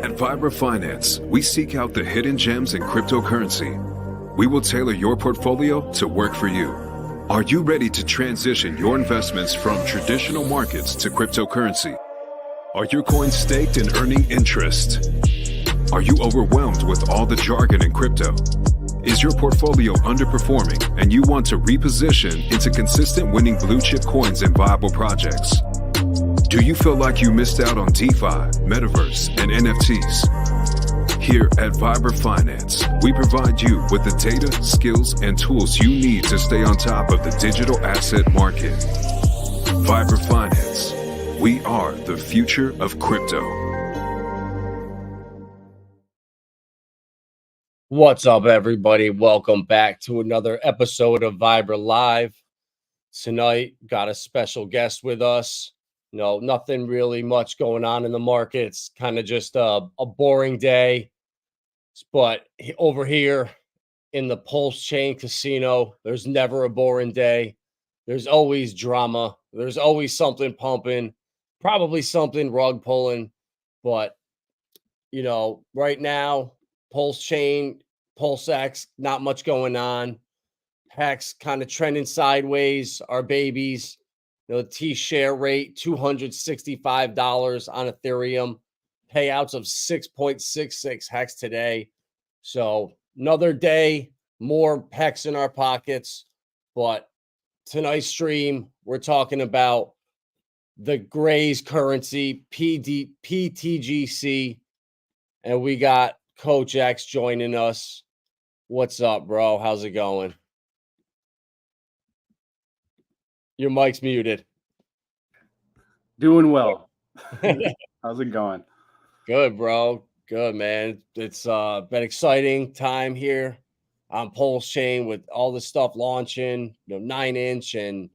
At vibrafinance, we seek out the hidden gems in cryptocurrency. We will tailor your portfolio to work for you. Are you ready to transition your investments from traditional markets to cryptocurrency? Are your coins staked and earning interest? Are you overwhelmed with all the jargon in crypto? Is your portfolio underperforming and you want to reposition into consistent winning blue chip coins and viable projects? Do you feel like you missed out on DeFi, Metaverse, and NFTs? Here at vibrafinance, we provide you with the data, skills, and tools you need to stay on top of the digital asset market. vibrafinance, we are the future of crypto. What's up, everybody? Welcome back to another episode of Vibra Live. Tonight, got a special guest with us. Nothing really much going on in the market. It's kind of just a boring day. But over here in the Pulsechain casino, there's never a boring day. There's always drama. There's always something pumping, probably something rug pulling. But, right now, Pulsechain, PulseX, not much going on. Hex kind of trending sideways. Our babies. The T-share rate, $265 on Ethereum. Payouts of 6.66 hex today. So another day, more hex in our pockets. But tonight's stream, we're talking about the Graze currency, PTGC. And we got Coach X joining us. What's up, bro? How's it going? Your mic's muted. Doing well. How's it going? Good, bro. Good, man. It's been exciting time here on Pulsechain with all the stuff launching, 9-inch and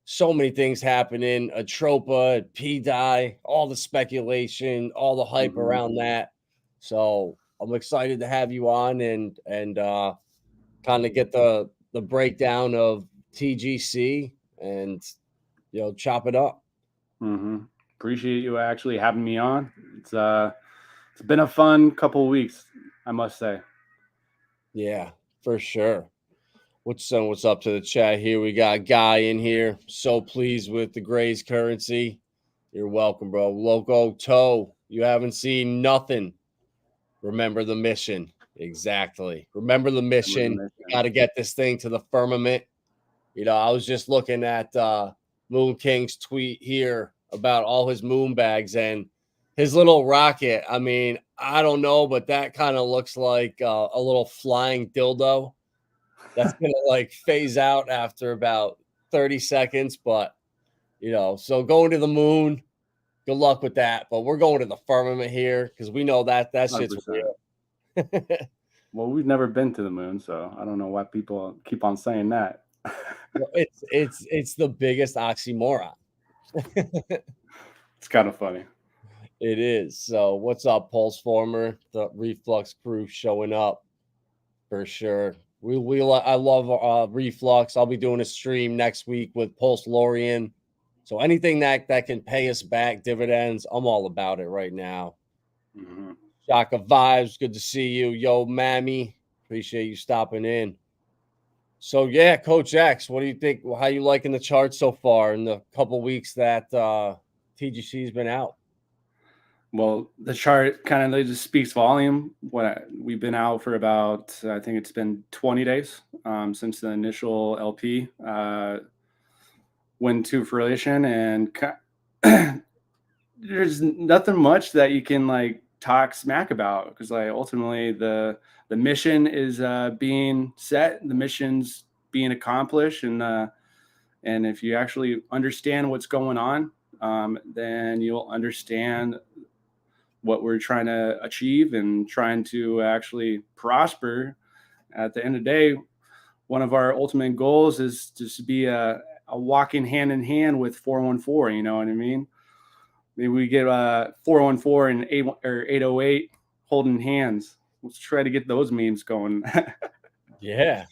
so many things happening. Atropa, PDI, all the speculation, all the hype around that. So I'm excited to have you on and kind of get the breakdown of TGC and chop it up. Appreciate you actually having me on. It's been a fun couple of weeks, I must say. Yeah, for sure. What's up to the chat here? We got Guy in here. So pleased with the Graze currency. You're welcome, bro. Loco Toe, you haven't seen nothing. Remember the mission. Exactly. Remember the mission. Got to get this thing to the firmament. I was just looking at Moon King's tweet here about all his moon bags and his little rocket. I mean, I don't know, but that kind of looks like a little flying dildo that's going to phase out after about 30 seconds. But, so going to the moon, good luck with that. But we're going to the firmament here because we know that shit's real. Well, we've never been to the moon, so I don't know why people keep on saying that. Well, it's the biggest oxymoron. It's kind of funny. It is. So what's up, Pulse Former? The Reflux crew showing up for sure. I love Reflux. I'll be doing a stream next week with Pulse Lorian. So anything that can pay us back dividends, I'm all about it right now. Shaka Vibes, good to see you. Yo, Mammy, appreciate you stopping in. So yeah, Coach X, what do you think? How you liking the chart so far in the couple weeks that TGC has been out? Well, the chart kind of just speaks volume. We've been out for about, I think it's been 20 days since the initial LP went to fruition, and there's nothing much that you can talk smack about because ultimately the mission is being set, the mission's being accomplished, and if you actually understand what's going on, then you'll understand what we're trying to achieve and trying to actually prosper. At the end of the day, one of our ultimate goals is just to be a walking hand in hand with 414. You know what I mean? Maybe we get 414 and 808 holding hands. Let's try to get those memes going. Yeah.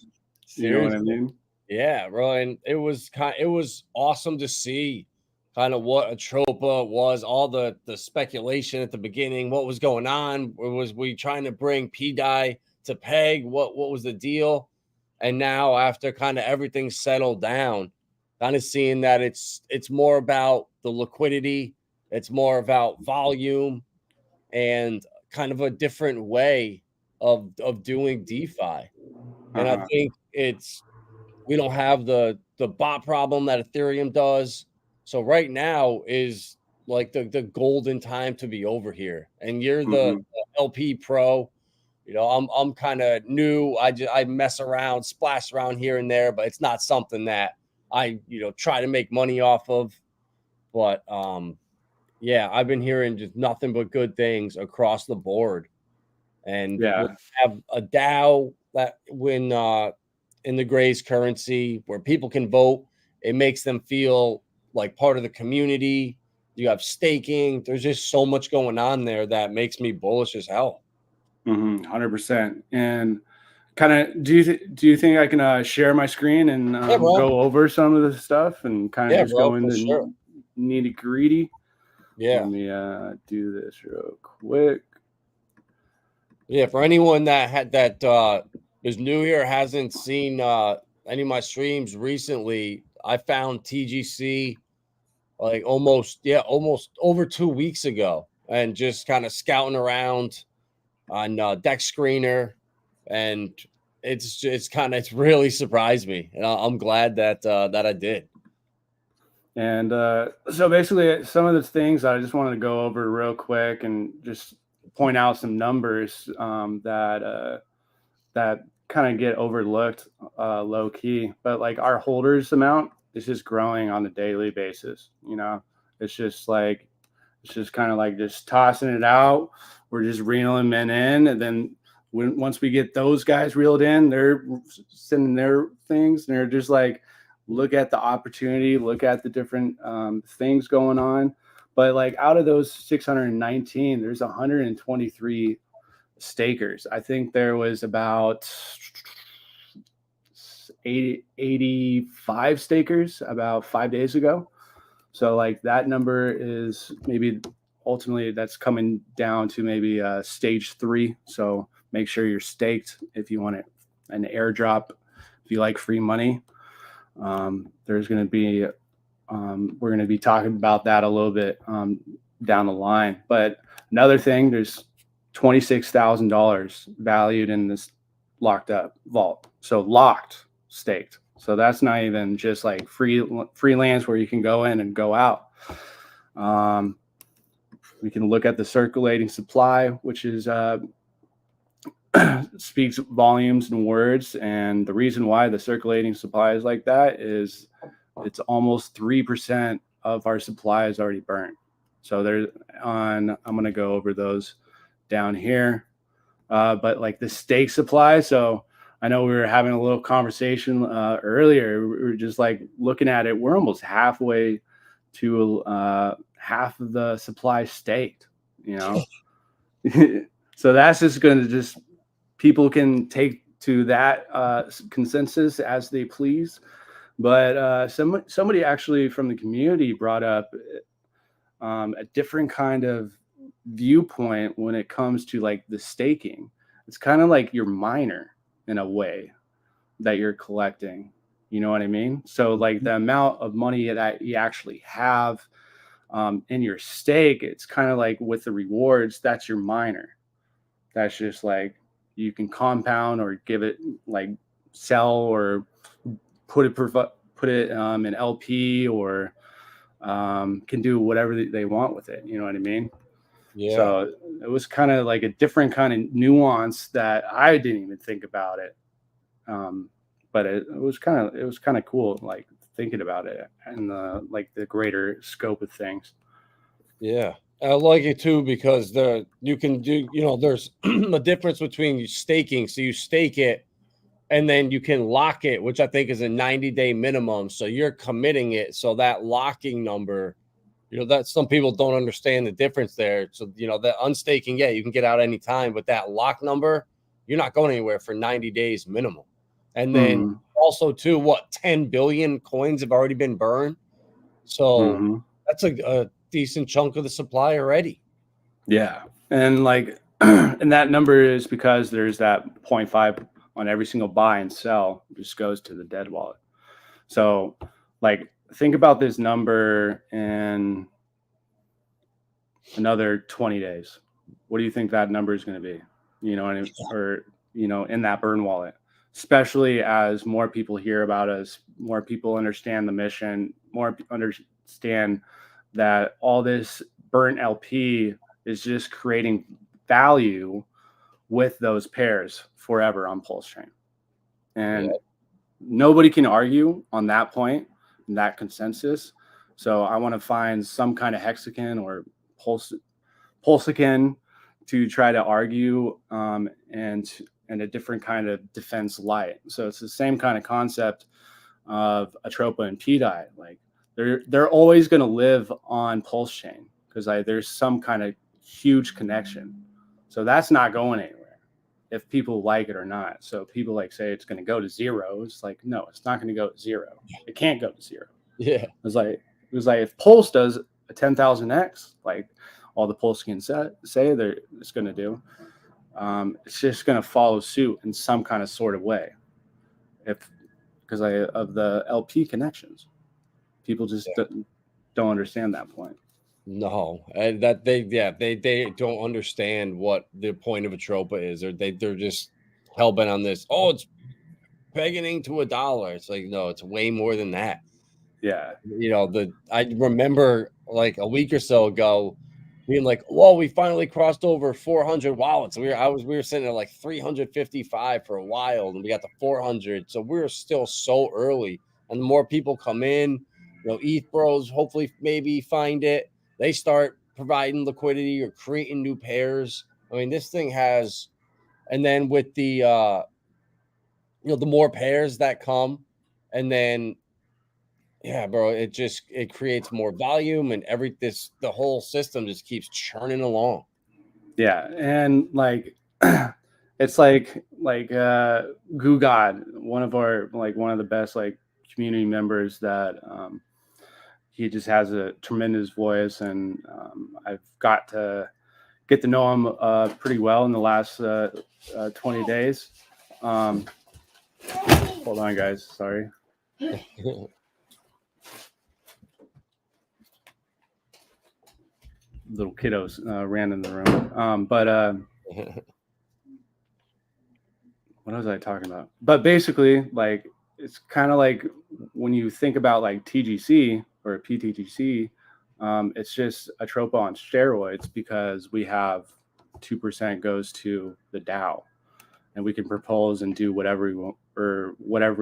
You know what I mean? Yeah, bro. And it was awesome to see kind of what Atropa was, all the speculation at the beginning, what was going on. Was we trying to bring PDI to peg? What was the deal? And now after kind of everything settled down, kind of seeing that it's more about the liquidity, it's more about volume, and kind of a different way of doing DeFi. And I think we don't have the bot problem that Ethereum does. So right now is like the golden time to be over here. And you're the LP pro. You know, I'm kind of new. I mess around, splash around here and there, but it's not something that I try to make money off of. But yeah, I've been hearing just nothing but good things across the board. And we'll have a DAO that when in the Ngrave's currency where people can vote, it makes them feel like part of the community. You have staking. There's just so much going on there that makes me bullish as hell. 100%. And kind of, do you think I can share my screen and go over some of the stuff and kind of just go into nitty gritty? Yeah. Let me do this real quick. Yeah, for anyone that is new here, hasn't seen any of my streams recently, I found TGC like almost over 2 weeks ago, and just kind of scouting around on Deck Screener, and it's really surprised me, and I'm glad that I did. And so basically, some of the things I just wanted to go over real quick and just point out some numbers that kind of get overlooked low key, but like our holders amount is just growing on a daily basis. You know, it's just kind of like just tossing it out. We're just reeling them in, and then once we get those guys reeled in, they're sending their things, and they're just like, look at the opportunity, look at the different things going on. But like out of those 619, there's 123 stakers. I think there was about 85 stakers about 5 days ago. So like that number is maybe ultimately that's coming down to maybe stage 3. So make sure you're staked if you want an airdrop, if you like free money. There's going to be we're going to be talking about that a little bit down the line. But another thing, there's $26,000 valued in this locked up vault. So locked, staked. So that's not even just like freelance where you can go in and go out. We can look at the circulating supply, which is speaks volumes and words. And the reason why the circulating supply is like that is it's almost 3% of our supply is already burnt. So I'm going to go over those down here. But like the stake supply. So I know we were having a little conversation earlier. We were just like looking at it. We're almost halfway to half of the supply staked, you know? So that's just going to people can take to that consensus as they please. But somebody actually from the community brought up a different kind of viewpoint when it comes to like the staking. It's kind of like your miner in a way that you're collecting. You know what I mean? So like the amount of money that you actually have in your stake, it's kind of like with the rewards, that's your miner. That's just like you can compound or give it like sell or put it in LP or can do whatever they want with it. You know what I mean? Yeah. So it was kind of like a different kind of nuance that I didn't even think about it. But it was kind of cool, like thinking about it and like the greater scope of things. Yeah. I like it too because you can do, there's a difference between you staking. So you stake it and then you can lock it, which I think is a 90-day minimum. So you're committing it. So that locking number, that some people don't understand the difference there. So, that unstaking, yeah, you can get out anytime, but that lock number, you're not going anywhere for 90 days minimum. And then also too, 10 billion coins have already been burned. So That's a decent chunk of the supply already. Yeah. And like, and that number is because there's that 0.5 on every single buy and sell, just goes to the dead wallet. So like, think about this number in another 20 days. What do you think that number is going to be? You know, or, you know, in that burn wallet, especially as more people hear about us, more people understand the mission, more understand that all this burnt LP is just creating value with those pairs forever on Pulsechain. And nobody can argue on that point, that consensus. So I want to find some kind of hexagon or Pulsechain to try to argue and a different kind of defense light. So it's the same kind of concept of Atropa and PDI. Like they're always going to live on Pulsechain because there's some kind of huge connection. So that's not going anywhere if people like it or not. So people like say it's going to go to zero. It's like, no, it's not going to go to zero. It can't go to zero. Yeah. It was like if Pulse does a 10,000x, like all the Pulse can say it's going to do, it's just going to follow suit in some kind of sort of way. Because of the LP connections, people just don't understand that point. No, and that they don't understand what the point of Atropa is, or they're just hell-bent on this. Oh, it's pegging to $1. It's like, no, it's way more than that. Yeah. You know, I remember like a week or so ago being like, well, we finally crossed over 400 wallets. We were sitting at like 355 for a while, and we got to 400. So we're still so early, and the more people come in, you know, ETH bros hopefully maybe find it. They start providing liquidity or creating new pairs. I mean, this thing has, and then with the you know, the more pairs that come, and then yeah, bro, it creates more volume, and the whole system just keeps churning along. Yeah, and like it's like Goo God, one of the best like community members that he just has a tremendous voice, and I've got to get to know him pretty well in the last 20 days. Hold on, guys. Sorry. Little kiddos ran in the room. What was I talking about? But basically, like, it's kind of like when you think about like TGC or PTGC, it's just Atropa on steroids because we have 2% goes to the DAO, and we can propose and do whatever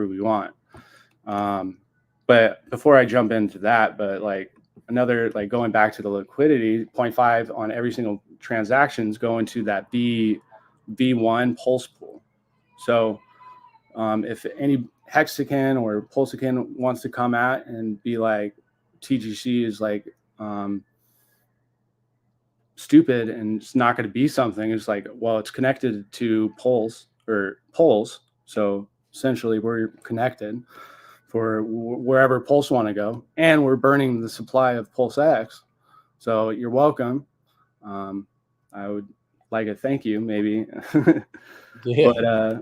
we want. But before I jump into that, but like another, like going back to the liquidity, 0.5 on every single transactions go into that V1 Pulse pool. So if any hexagon or pulsacan wants to come at and be like TGC is like stupid and it's not going to be something, it's like, well, it's connected to Pulse or Pulse, so essentially we're connected for wherever Pulse want to go, and we're burning the supply of Pulse X. So you're welcome. I would like a thank you, maybe. Yeah.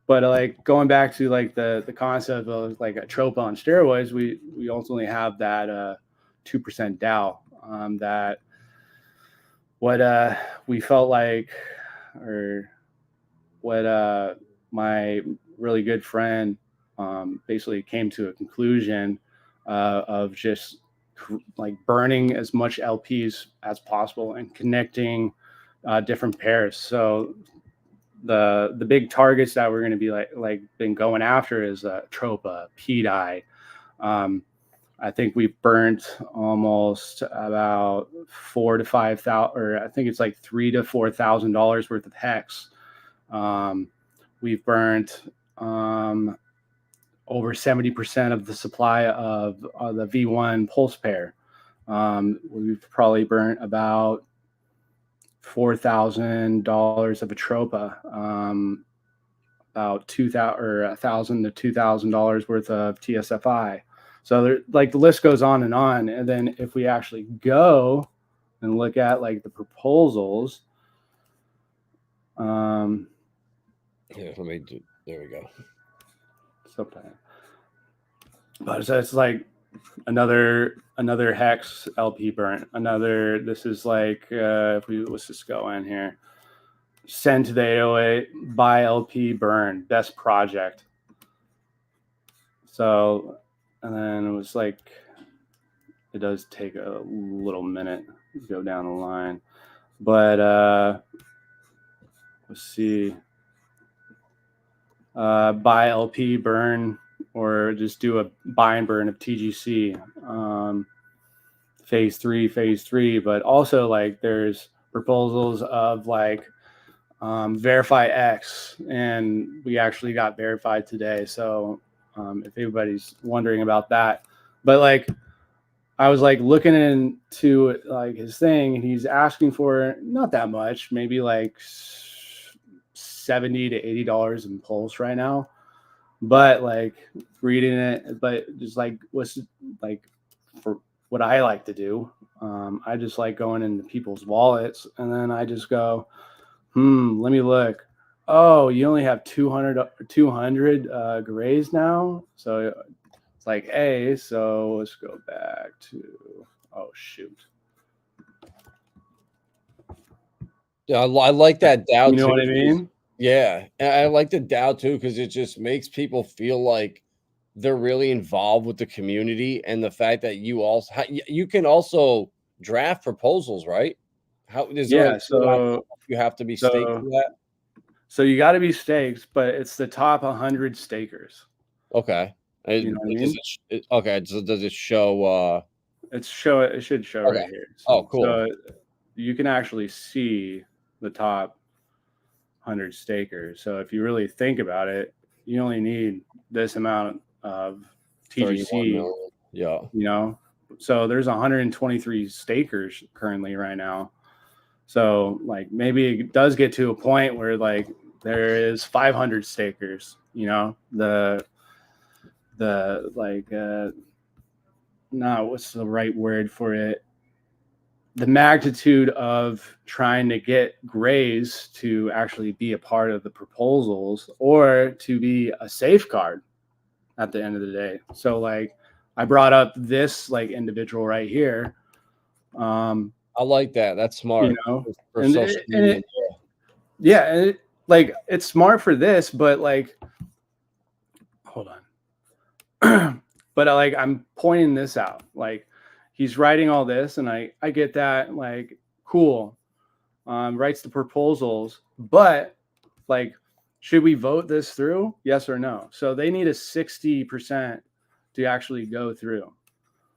But like going back to like the concept of like Atropa on steroids, we ultimately have that 2% DAO that what we felt like, or what my really good friend basically came to a conclusion of just like burning as much LPs as possible and connecting different pairs. So the big targets that we're going to be like been going after is Tropa, PDI. I think we've burnt almost about $4,000 to $5,000, or I think it's like $3,000 to $4,000 worth of hex. We've burnt over 70% of the supply of the V1 Pulse pair. We've probably burnt about $4,000 of Atropa, about $1,000 to $2,000 worth of TSFI. So there, like the list goes on. And then if we actually go and look at like the proposals, yeah, let me do, there we go. Sometimes. But so it's like another hex LP burn. Another, this is like let's just go in here. Send to the 808, buy LP burn, best project. So, and then it was like, it does take a little minute to go down the line. But let's see. Buy LP burn, or just do a buy and burn of TGC. Phase three, but also like there's proposals of like Verify X, and we actually got verified today. So if anybody's wondering about that, but like I was like looking into like his thing, and he's asking for not that much, maybe like $70 to $80 in Pulse right now. But like reading it, but just like what's like for what I like to do, I just like going into people's wallets, and then I just go, let me look. Oh, you only have 200 grays now. So it's like, hey, so let's go back to, oh, shoot. Yeah, I like that DAO. You know what I mean? Yeah, and I like the DAO too, because it just makes people feel like they're really involved with the community, and the fact that you can also draft proposals, right? How is there? Yeah, so You have to be staked for that. So you got to be staked, but it's the top 100 stakers. Okay. You know what I mean? Okay. So does it show? It should show okay. right here. So, cool. So you can actually see the top 100 stakers. So if you really think about it, you only need this amount of TGC. Yeah. You know, so there's 123 stakers currently right now. So like maybe it does get to a point where like there is 500 stakers, you know, the like no, what's the right word for it? The magnitude of trying to get grays to actually be a part of the proposals or to be a safeguard at the end of the day. So like I brought up this like individual right here. I like that. That's smart. You know, for and social media. Yeah, and like it's smart for this, but like, hold on. But like I'm pointing this out. Like he's writing all this, and I get that. Like cool, writes the proposals, but like, should we vote this through? Yes or no? So they need a 60% to actually go through.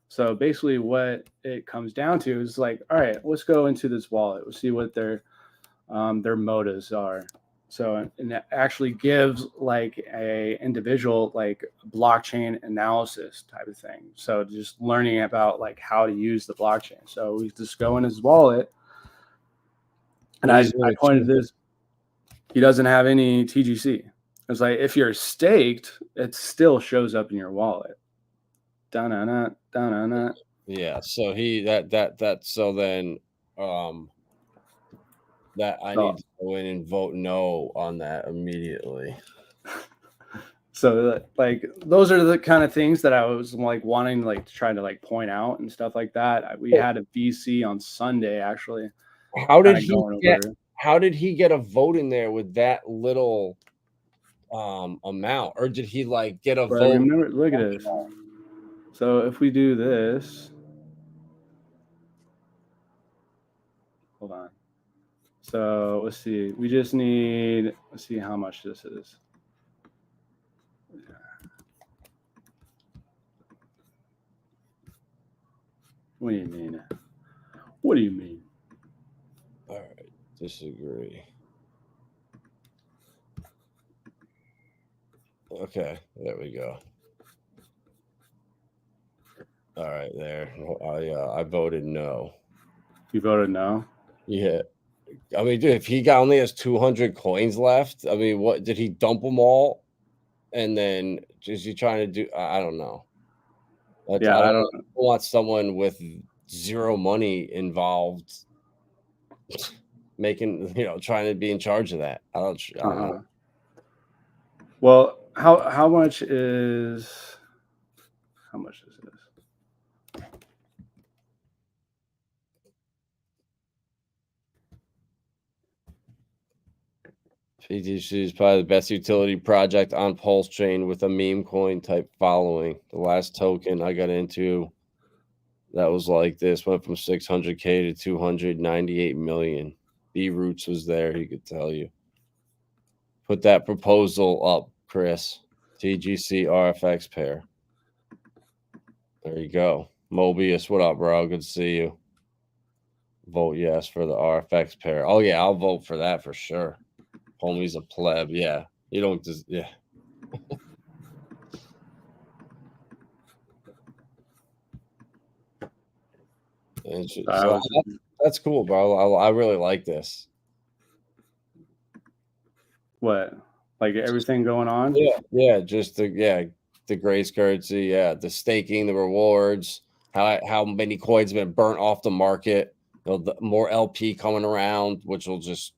So basically what it comes down to is like, all right, let's go into this wallet. We'll see what their motives are. So, and it actually gives like a individual like blockchain analysis type of thing. So just learning about like how to use the blockchain. So we just go in his wallet, and I pointed this. He doesn't have any TGC. It's like if you're staked, it still shows up in your wallet. Da-na-na, da-na-na. Yeah. So so then that I need to go in and vote no on that immediately. So like those are the kind of things that I was like wanting like to try to like point out and stuff like that. We had a VC on Sunday actually. How did he get a vote in there with that little amount, or did he like get a vote? Remember, look at this. So if we do this, hold on. So let's see. We just need. Let's see how much this is. What do you mean? What do you mean? All right, disagree. Okay, there we go. All right, there. I voted no. You voted no? Yeah. I mean, dude, if he only has 200 coins left, I mean, what did he dump them all? And then is he trying to do? I don't know. Yeah, I don't want someone with zero money involved making, trying to be in charge of that. I don't know. Well, how much is this? PTGC is probably the best utility project on Pulsechain with a meme coin type following. The last token I got into that was like this went from 600K to 298 million. B Roots was there, he could tell you. Put that proposal up, Chris. TGC RFX pair. There you go. Mobius, what up, bro? Good to see you. Vote yes for the RFX pair. Oh, yeah, I'll vote for that for sure. Homie's a pleb. Yeah. You don't just, yeah. So that's cool, bro. I really like this. What? Like everything going on? Yeah. Just the Grace currency. Yeah. The staking, the rewards, how many coins have been burnt off the market. The more LP coming around, which will just,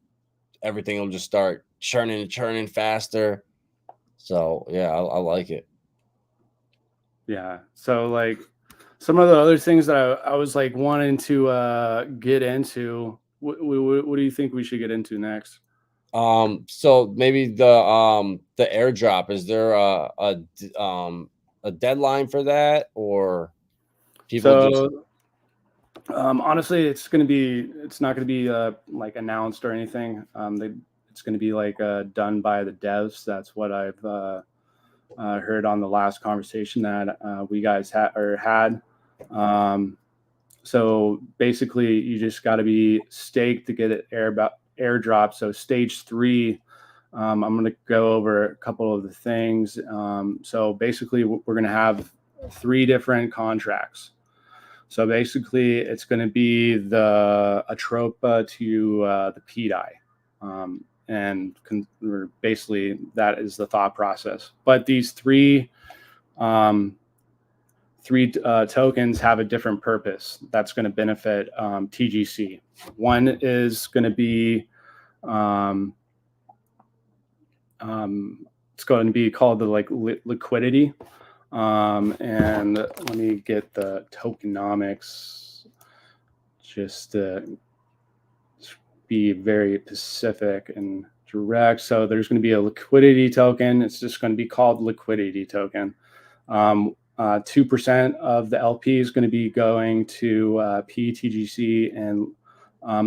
everything will just start churning faster. So yeah, I like it. Yeah. So like some of the other things that I was like wanting to get into. What do you think we should get into next? So maybe the airdrop. Is there a deadline for that, or people just? Honestly, it's not gonna be like announced or anything. It's gonna be like done by the devs. That's what I've heard on the last conversation that we guys had. So basically, you just got to be staked to get it airdrop. So stage 3, I'm going to go over a couple of the things. So basically, we're going to have 3 different contracts. So basically, it's going to be the Atropa to the PDI. And basically, that is the thought process. But these 3 tokens have a different purpose that's going to benefit TGC. One is going to be it's going to be called the liquidity. And let me get the tokenomics just to be very specific and direct. So there's going to be a liquidity token. It's just going to be called liquidity token. 2% of the LP is going to be going to PTGC and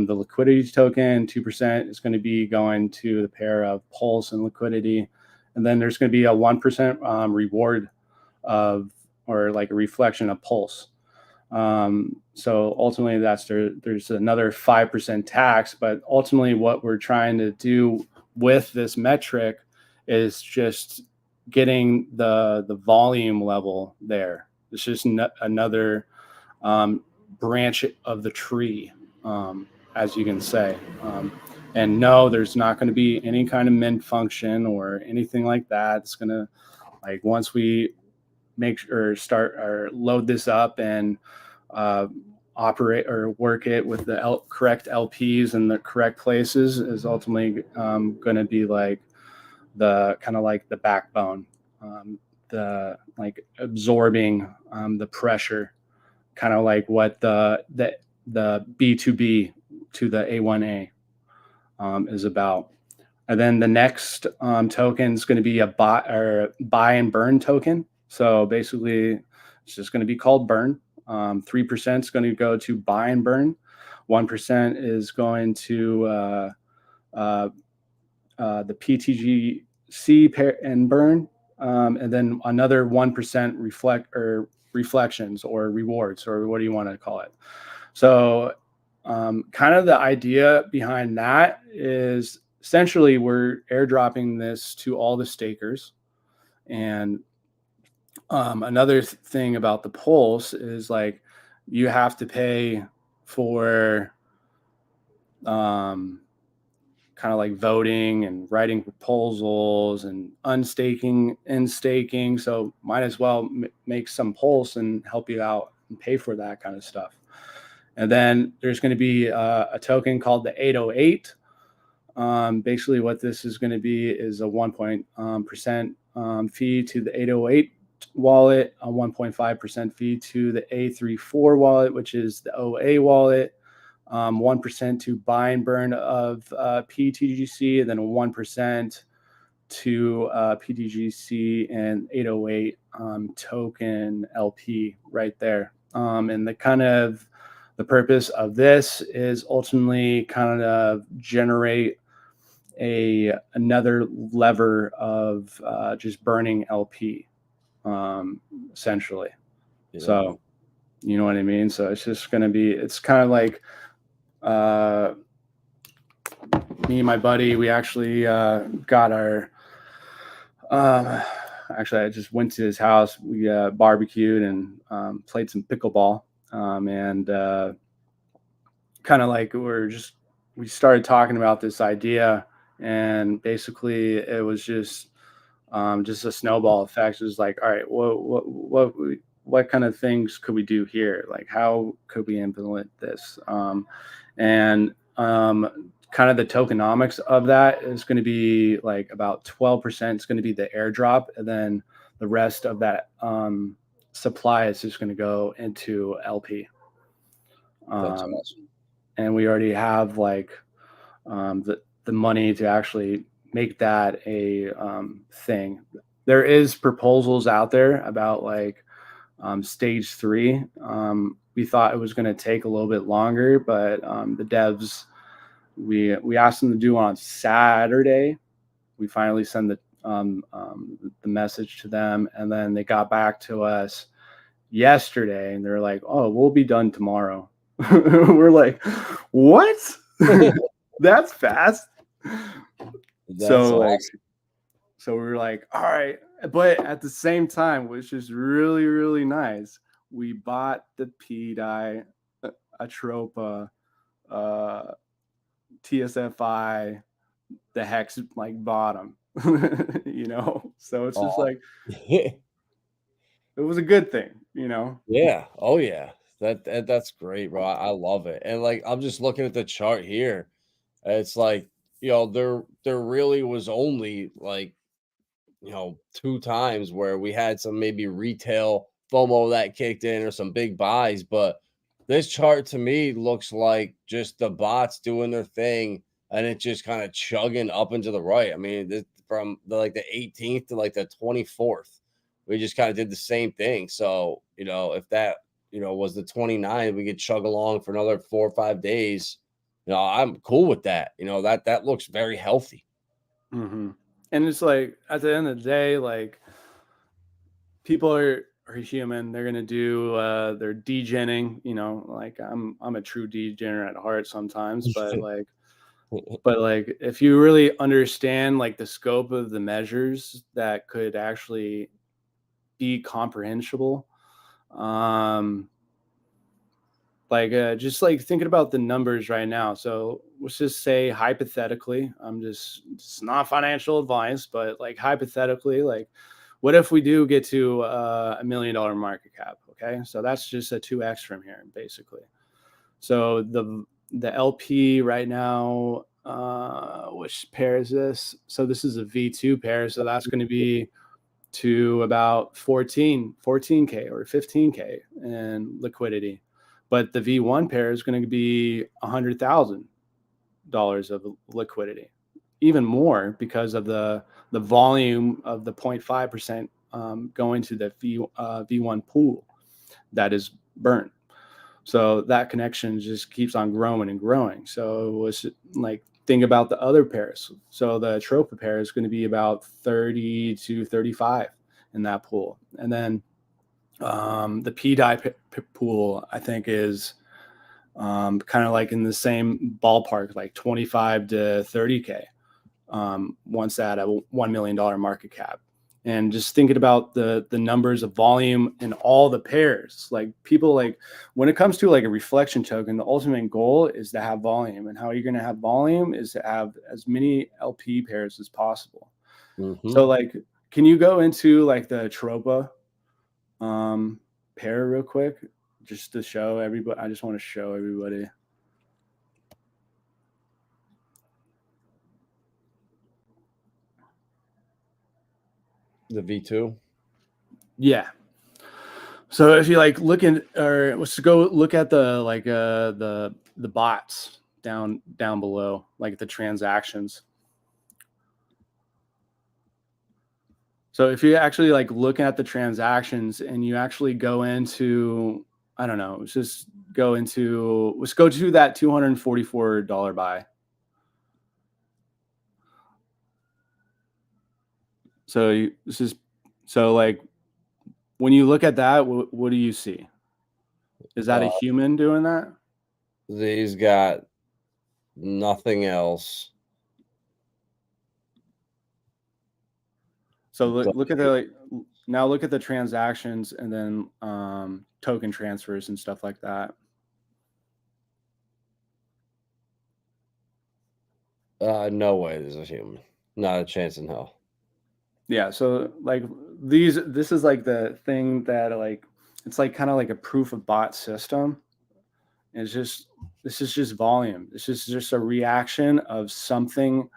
the liquidity token. 2% is going to be going to the pair of Pulse and liquidity. And then there's going to be a 1% reward or like a reflection of Pulse. So ultimately there's another 5% tax, but ultimately what we're trying to do with this metric is just getting the volume level there. It's just another branch of the tree, as you can say. And no, there's not going to be any kind of mint function or anything like that. It's going to, like, once we make sure start or load this up and operate or work it with the correct LPs in the correct places, is ultimately going to be like the kind of like the backbone, the like absorbing the pressure, kind of like what the B2B to the A1A is about. And then the next token is going to be a buy and burn token. So basically, it's just going to be called burn. 3% is going to go to buy and burn. 1% is going to the PTGC pair and burn, and then another 1% reflections or rewards, or what do you want to call it. So kind of the idea behind that is essentially we're airdropping this to all the stakers. And another thing about the Pulse is like you have to pay for kind of like voting and writing proposals and unstaking and staking. So might as well make some pulse and help you out and pay for that kind of stuff. And then there's going to be a token called the 808. Basically what this is going to be is a 1% fee to the 808 wallet, a 1.5% fee to the A34 wallet, which is the OA wallet, 1% to buy and burn of PTGC, and then 1% to PTGC and 808 token LP right there. And the kind of the purpose of this is ultimately kind of generate another lever of just burning LP, essentially. Yeah. So, you know what I mean? So it's just going to be, it's kind of like me and my buddy, we actually got our, actually I just went to his house. We barbecued and played some pickleball, and kind of like we started talking about this idea, and basically it was just a snowball effect. It was like, all right, what kind of things could we do here? Like, how could we implement this? And kind of the tokenomics of that is going to be like about 12% is going to be the airdrop, and then the rest of that supply is just going to go into LP. That's awesome. And we already have like the money to actually make that a thing. There is proposals out there about like stage 3. We thought it was going to take a little bit longer, but the devs, we asked them to do on Saturday. We finally sent the message to them, and then they got back to us yesterday, and they're like, "Oh, we'll be done tomorrow." We're like, "What? That's fast." So we were like, all right. But at the same time, which is really, really nice, we bought the PDI, Atropa, TSFI, the Hex like bottom, you know? So it's just like, it was a good thing, you know? Yeah. Oh yeah. That's great, bro. I love it. And like I'm just looking at the chart here. It's like, there really was only like, 2 times where we had some maybe retail FOMO that kicked in or some big buys, but this chart to me looks like just the bots doing their thing and it just kind of chugging up and to the right. I mean, from the 18th to like the 24th, we just kind of did the same thing. So, if that, was the 29th, we could chug along for another 4 or 5 days. I'm cool with that. That looks very healthy. Mm-hmm. And it's like, at the end of the day, like, people are human. They're gonna do their degenning, like I'm a true degenerate at heart sometimes, but like if you really understand like the scope of the measures that could actually be comprehensible, just like thinking about the numbers right now. So let's just say hypothetically, it's not financial advice, but like hypothetically, like what if we do get to $1 million market cap? Okay, so that's just a 2x from here, basically. So the LP right now, which pair is this? So this is a V2 pair, so that's going to be to about 14K or 15K in liquidity. But the V1 pair is going to be $100,000 of liquidity, even more because of the volume of the 0.5% going to the V1 pool that is burnt. So that connection just keeps on growing and growing. So it was like, think about the other pairs. So the Tropa pair is going to be about 30 to 35 in that pool. And then the PDI pool, I think, is kind of like in the same ballpark, like 25 to 30K once at a $1 million market cap. And just thinking about the numbers of volume in all the pairs, like people, like when it comes to like a reflection token, the ultimate goal is to have volume, and how you're going to have volume is to have as many LP pairs as possible. So like, can you go into like the Tropa pair real quick, just to show everybody? I just want to show everybody. The V2. Yeah. So if you like look in, or let's go look at the like the bots down below, like the transactions. So if you actually like look at the transactions and you actually go into, I don't know, let's go to that $244 buy. So so like when you look at that, what do you see? Is that a human doing that? These got nothing else. So look at the now look at the transactions and then token transfers and stuff like that. No way there's a human. Not a chance in hell. Yeah, so like this is like the thing that like it's like kind of like a proof of bot system. It's just this is just volume. This is just a reaction of something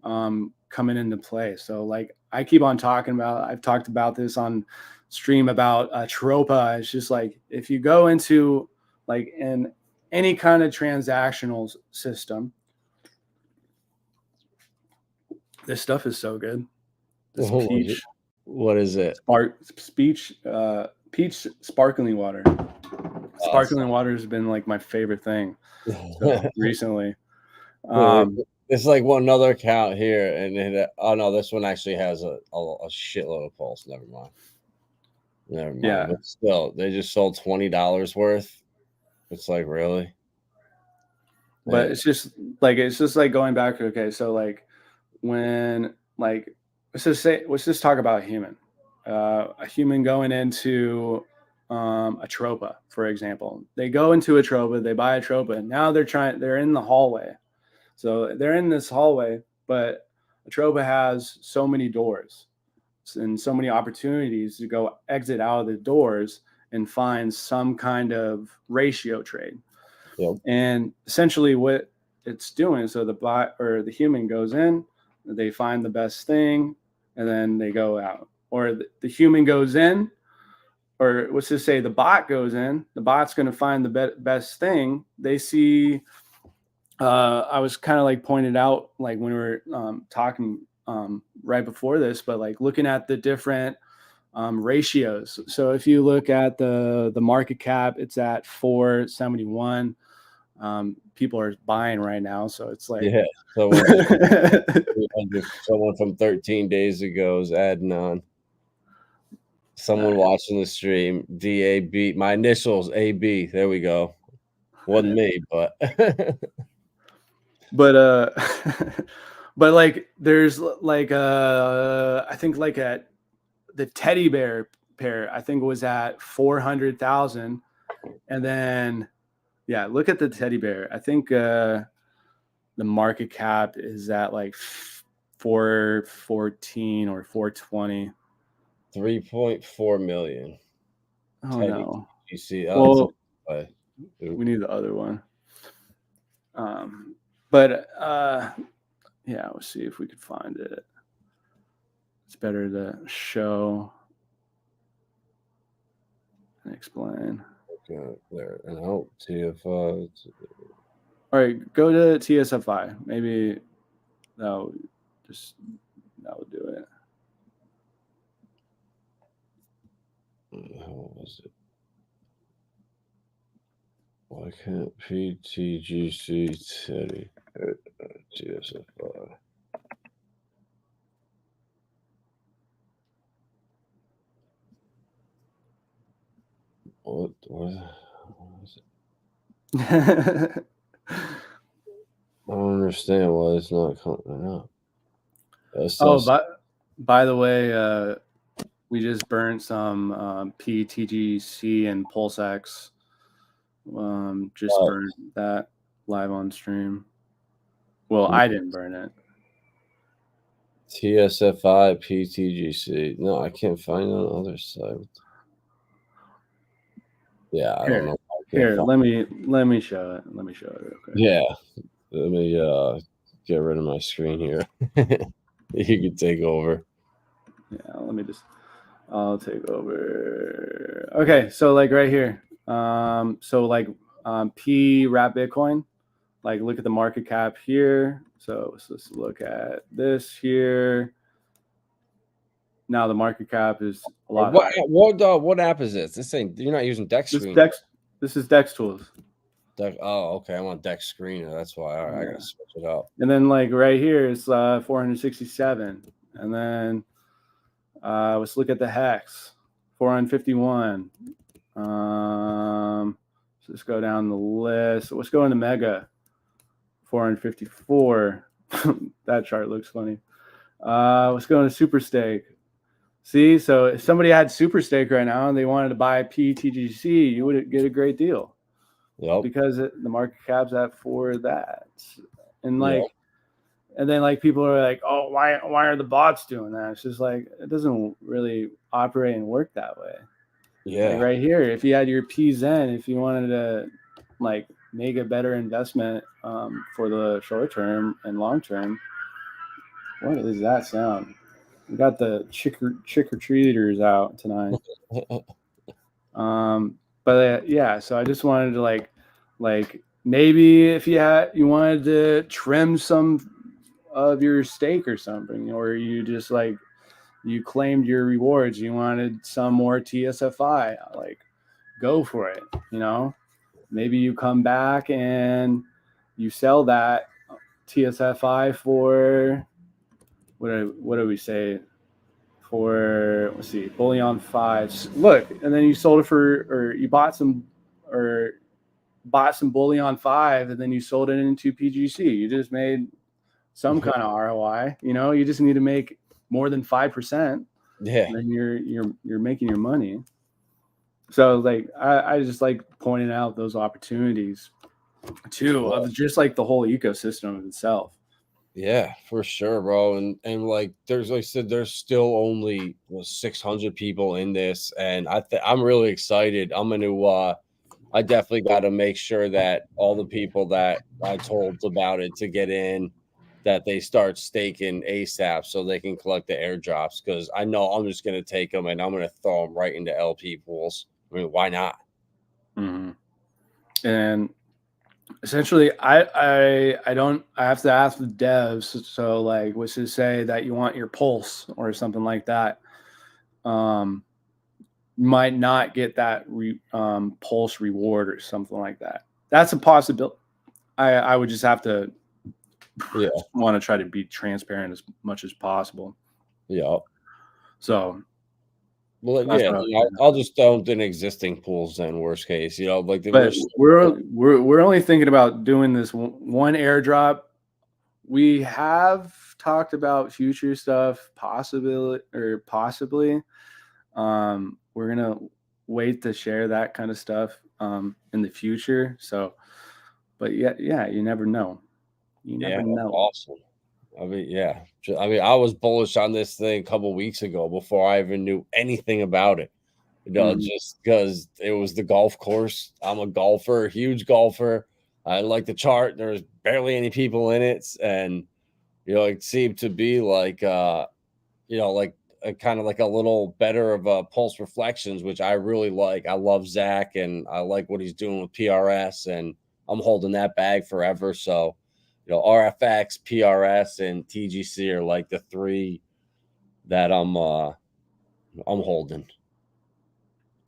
coming into play. So like I keep on talking about, I've talked about this on stream about Tropa. It's just like if you go into like in any kind of transactional system, this stuff is so good. This peach. What is it? Peach sparkling water. Sparkling water has been like my favorite thing recently. It's like one other account here, and then, oh no, this one actually has a shitload of pulse. Never mind. Yeah. But still, they just sold $20 worth. It's like, really? But yeah. It's just like going back. Okay, so like when like let's just talk about a human. A human going into a Tropa, for example. They go into a Tropa, they buy a Tropa, and now they're in the hallway. So they're in this hallway, but a Tropa has so many doors and so many opportunities to go exit out of the doors and find some kind of ratio trade. Yep. And essentially what it's doing, so the bot or the human goes in, they find the best thing, and then they go out. Or the human goes in, or let's just say the bot goes in, the bot's going to find the best thing. They see, I was kind of like pointed out, like when we were talking right before this, but like looking at the different ratios. So if you look at the market cap, it's at 471. People are buying right now, so it's like, yeah, someone from 13 days ago is adding on. Someone watching the stream, DAB, my initials AB. There we go. Wasn't me, but but but like there's like I think like at the teddy bear pair, I think it was at 400,000, and then yeah, look at the teddy bear. I think the market cap is at like 414 or 420. 3.4 million. Oh no. You see, we need the other one. But yeah, let's see if we could find it. It's better to show and explain. Okay, there. And I'll TFI. All right, go to TSFI. Maybe that will do it. How was it? Why can't PTGC Teddy TSFI? What is it? I don't understand why it's not coming up. Oh, by the way, we just burnt some PTGC and PulseX. Just burned that live on stream. Well, I didn't burn it. TSFI PTGC. No, I can't find it on the other side. Yeah, I don't know. Here, let me show it. Let me show it real quick. Yeah, let me get rid of my screen here. You can take over. Yeah, let me just. I'll take over. Okay, so like right here. So like P wrap Bitcoin. Like look at the market cap here. So let's look at this here. Now the market cap is a lot. What app is this? This ain't, you're not using Dex Screen. This is Dex Tools. Oh, okay. I'm on Dex Screener. That's why. All right, I gotta switch it up. And then like right here is 467. And then let's look at the hex, 451. So let's go down the list. Let's go into Mega, 454. That chart looks funny. Let's go into Super Stake. See, so if somebody had Super Stake right now and they wanted to buy PTGC, you would get a great deal. Yep. Because the market cap's at for that. And like, and then like people are like, oh, why are the bots doing that? It's just like, it doesn't really operate and work that way. Yeah. Like right here, if you had your PZen, if you wanted to like make a better investment for the short term and long term, what is that sound? We got the trick or treaters out tonight. But yeah, so I just wanted to like maybe if you wanted to trim some of your stake or something, or you just like you claimed your rewards, you wanted some more TSFI, like go for it. You know, maybe you come back and you sell that TSFI for what do we say? For let's see, Bullion 5. Look, and then you sold it for, or you bought some Bullion 5, and then you sold it into PGC. You just made some kind of ROI. You know, you just need to make more than 5%. Yeah. And then you're making your money. So like I just like pointing out those opportunities too, of just like the whole ecosystem of itself. Yeah, for sure, bro. And like there's, like I said, there's still only 600 people in this, and I'm really excited. I'm gonna I definitely got to make sure that all the people that I told about it to get in, that they start staking ASAP so they can collect the airdrops, because I know I'm just gonna take them and I'm gonna throw them right into LP pools. I mean, why not? Mm-hmm. And essentially, I have to ask the devs. So like, let's just say that you want your pulse or something like that. Might not get that pulse reward or something like that. That's a possibility. I would just have to want to try to be transparent as much as possible. Yeah. So. Well, yeah, I'll just dump in existing pools then, worst case, you know, like. But we're only thinking about doing this one airdrop. We have talked about future stuff, possibly. We're gonna wait to share that kind of stuff in the future. So, but yeah, you never know. You never know. Awesome. I mean, I was bullish on this thing a couple weeks ago before I even knew anything about it. You know, just because it was the golf course. I'm a golfer, a huge golfer. I like the chart. There's barely any people in it, and you know, it seemed to be like, you know, like a kind of like a little better of a Pulse Reflections, which I really like. I love Zach, and I like what he's doing with PRS, and I'm holding that bag forever. So, you know, RFX, PRS, and TGC are like the three that I'm holding.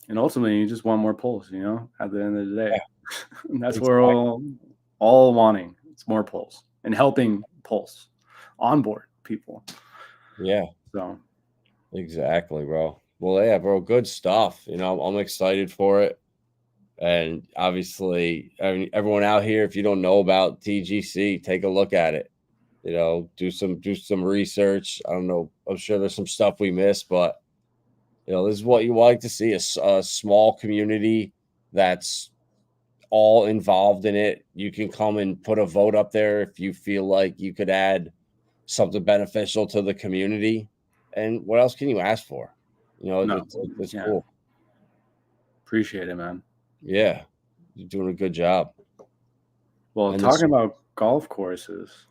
And ultimately, you just want more pulse, you know, at the end of the day. Yeah. And that's what we're all wanting. It's more pulse and helping pulse onboard people. Yeah. So. Exactly, bro. Well, yeah, bro, good stuff. You know, I'm excited for it. And obviously, I mean, everyone out here, if you don't know about TGC, take a look at it. You know, do some research. I don't know. I'm sure there's some stuff we missed, but This is what you like to see, a small community that's all involved in it. You can come and put a vote up there if you feel like you could add something beneficial to the community. And what else can you ask for? No, It's yeah, cool. appreciate it, man. Yeah, you're doing a good job. Well, And talking about golf courses,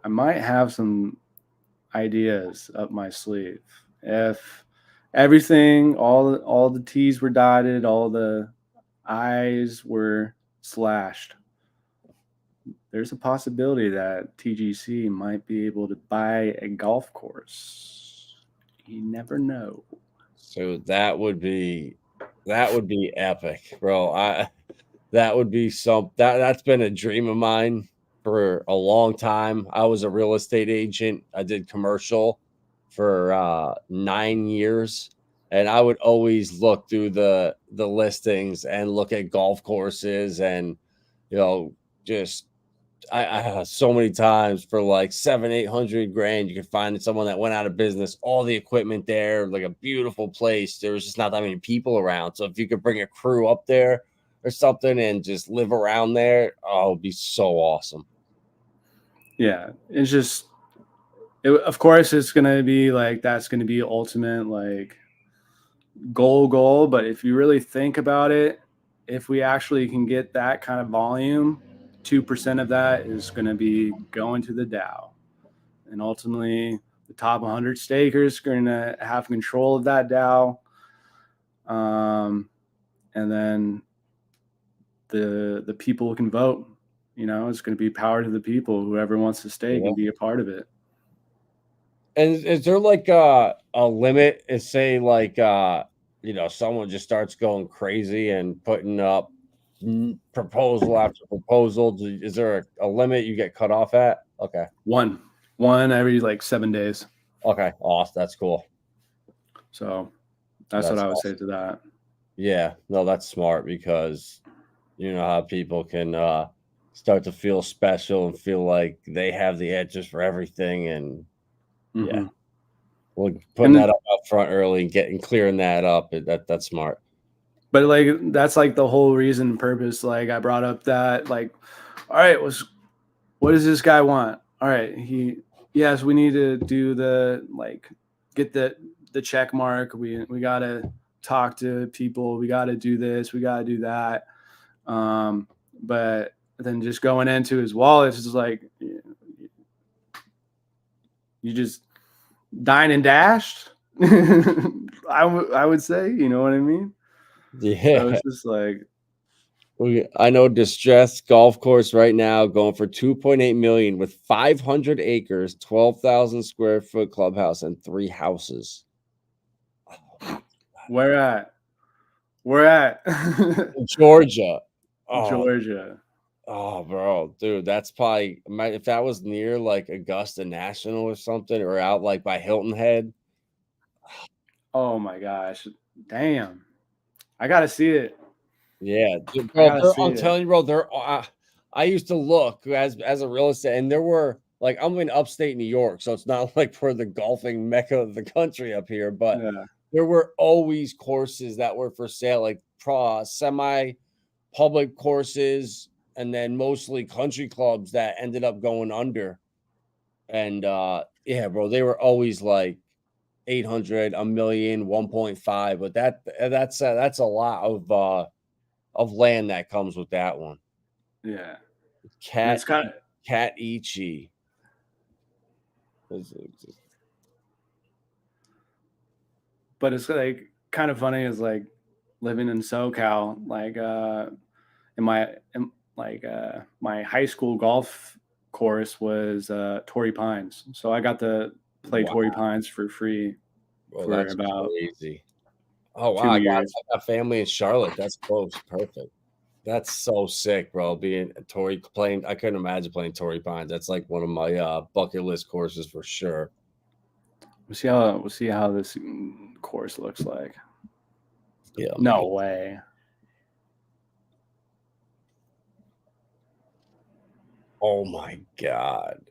I might have some ideas up my sleeve. If everything, all the T's were dotted, all the I's were slashed, there's a possibility that TGC might be able to buy a golf course. You never know. So that would be epic, bro. That would be that's been a dream of mine for a long time. I was a real estate agent. I did commercial for 9 years, and I would always look through the listings and look at golf courses and just I so many times for like 700-800 grand you could find someone that went out of business, all the equipment there, like a beautiful place. There was just not that many people around, so if you could bring a crew up there or something and just live around there, oh, it'd be so awesome. Yeah, it's just of course it's gonna be like that's gonna be ultimate like goal, but if you really think about it, if we actually can get that kind of volume, 2% of that is going to be going to the DAO. And ultimately, the top 100 stakers are going to have control of that DAO. And then the people can vote. It's going to be power to the people, whoever wants to stake and be a part of it. And is there like a limit? Is say like someone just starts going crazy and putting up proposal after proposal. Is there a limit you get cut off at? Okay. One every like 7 days. Okay. Awesome. That's cool. So that's what I would say to that. Yeah. No, that's smart because you know how people can start to feel special and feel like they have the edges for everything. And yeah. Well, putting that up front early and clearing that up, that's smart. But like that's like the whole reason and purpose. Like I brought up that like, all right, what does this guy want? All right, yes, we need to do the like get the check mark. We gotta talk to people. We gotta do this. We gotta do that. But then just going into his wallet is just like you just dine and dashed. I would say, you know what I mean? Yeah. So it's just like I know Distressed Golf Course right now going for 2.8 million with 500 acres, 12,000 square foot clubhouse, and 3 houses. Where at? Georgia. Oh, Georgia. Oh, bro, dude, that's probably if that was near like Augusta National or something, or out like by Hilton Head. Oh my gosh. Damn. I gotta see it. Yeah, dude, bro, I'm telling you, bro, I used to look as a real estate, and there were like I'm in upstate New York, so it's not like we're the golfing mecca of the country up here, but there were always courses that were for sale, like semi-public courses, and then mostly country clubs that ended up going under. And yeah, bro, they were always like 800, a million, 1.5, but that's a lot of land that comes with that one. Yeah. Cat Ichi. But it's like kind of funny is like living in SoCal, like my high school golf course was Torrey Pines. So I got to play Torrey Pines for free for about crazy. Oh wow, 2 years. I got family in Charlotte. That's close. Perfect. That's so sick, bro. Being Torrey playing, I couldn't imagine playing Torrey Pines. That's like one of my bucket list courses for sure. We'll see how this course looks like. Yeah. No way. Oh my god.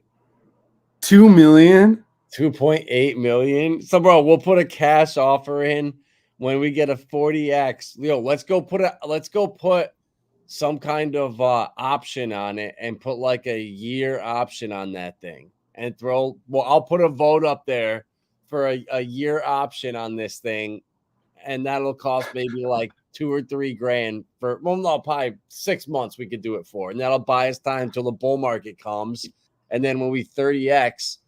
2 million. 2.8 million. So, bro, we'll put a cash offer in when we get a 40x. Yo, let's go put some kind of option on it and put like a year option on that thing and I'll put a vote up there for a year option on this thing, and that'll cost maybe like 2 or 3 grand for, well, no, probably 6 months we could do it for, and that'll buy us time till the bull market comes. And then when we 30x,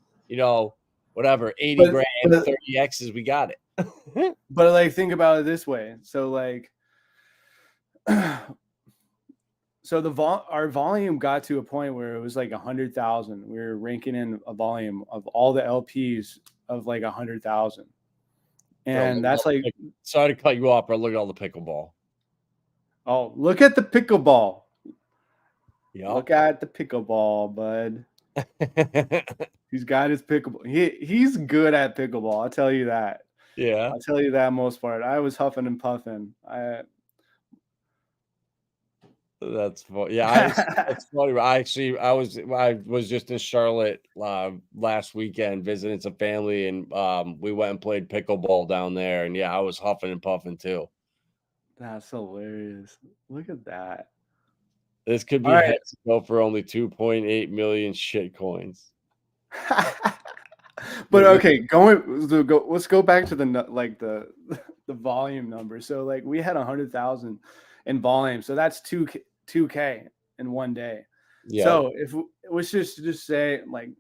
whatever, 80 grand, 30x's, we got it. But like, think about it this way. So like, so our volume got to a point where it was like 100,000. We were ranking in a volume of all the LPs of like 100,000. And that's like, sorry to cut you off, but look at all the pickleball. Oh, look at the pickleball. Yeah. Look at the pickleball, bud. He's got his pickleball. He's good at pickleball. I'll tell you that. Yeah. I'll tell you that most part. I was huffing and puffing. That's funny. Yeah, it's funny. I was just in Charlotte last weekend visiting some family, and we went and played pickleball down there. And yeah, I was huffing and puffing too. That's hilarious. Look at that. This could be go for only 2.8 million shit coins. But okay, let's go back to the volume number. So like, we had 100,000 in volume, so that's 2K in one day. Yeah. So if let's just say like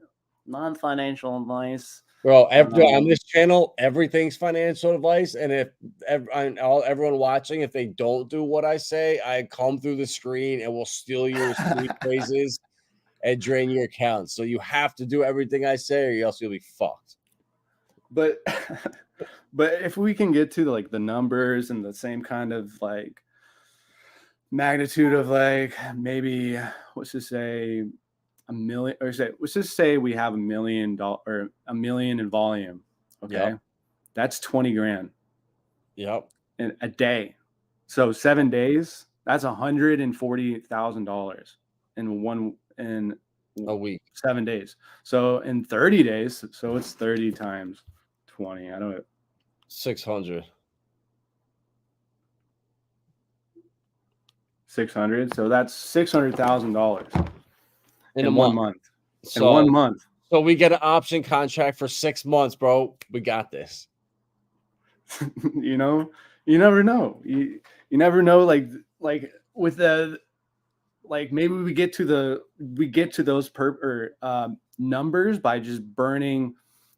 non-financial advice. Bro, on this channel, everything's financial advice. And if everyone watching, if they don't do what I say, I come through the screen and will steal your sweet phrases and drain your account. So you have to do everything I say, or else you'll be fucked. But if we can get to like the numbers and the same kind of like magnitude of like, maybe let's just say a million, or let's just say we have $1 million or $1 million in volume. Okay. Yep. That's 20 grand. Yep. In a day. So 7 days, that's $140,000 in a week, 7 days. So in 30 days, so it's 30 times 20. I don't know. 600. 600. So that's $600,000 in 1 month. So, in 1 month. So we get an option contract for 6 months, bro. We got this. You never know. You never know. Like with the, like, maybe we get to those numbers by just burning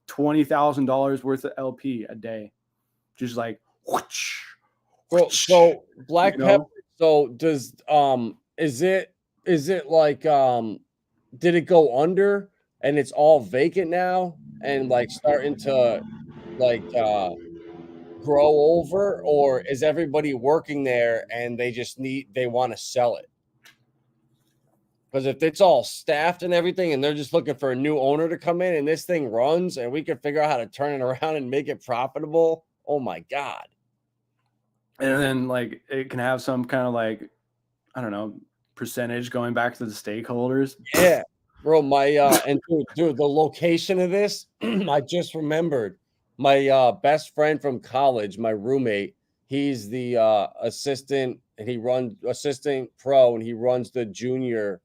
$20,000 worth of LP a day. Just like, whoosh, well, so Black Pepper. So does is it like did it go under and it's all vacant now and like starting to like grow over, or is everybody working there and they want to sell it? Because if it's all staffed and everything and they're just looking for a new owner to come in and this thing runs and we can figure out how to turn it around and make it profitable, oh my God. And then like it can have some kind of like, I don't know, percentage going back to the stakeholders. Yeah, bro. My and dude, the location of this, I just remembered. My best friend from college, my roommate, he's the assistant, and he runs assistant pro, and he runs the junior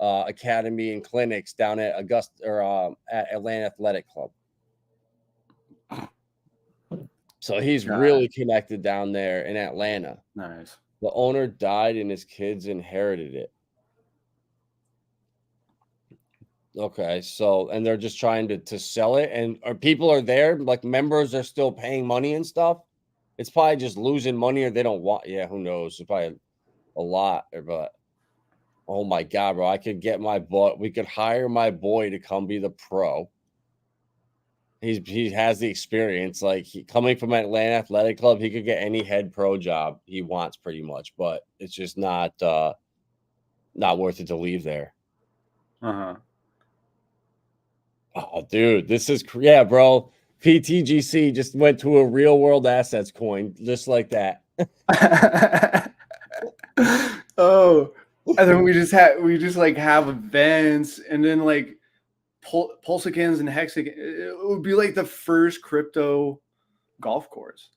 academy and clinics down at at Atlanta Athletic Club. So he's really connected down there in Atlanta. Nice. The owner died and his kids inherited it. Okay, so and they're just trying to sell it, and people are there, like members are still paying money and stuff. It's probably just losing money, or they don't want. Yeah, who knows? It's probably a lot, but oh my God, bro! I could get my boy. We could hire my boy to come be the pro. He has the experience, like coming from Atlanta Athletic Club, he could get any head pro job he wants pretty much, but it's just not worth it to leave there. Uh-huh. Oh, dude, this is bro. PTGC just went to a real world assets coin, just like that. Oh, and then we just have events, and then like Pulsachins and Hexagons. It would be like the first crypto golf course.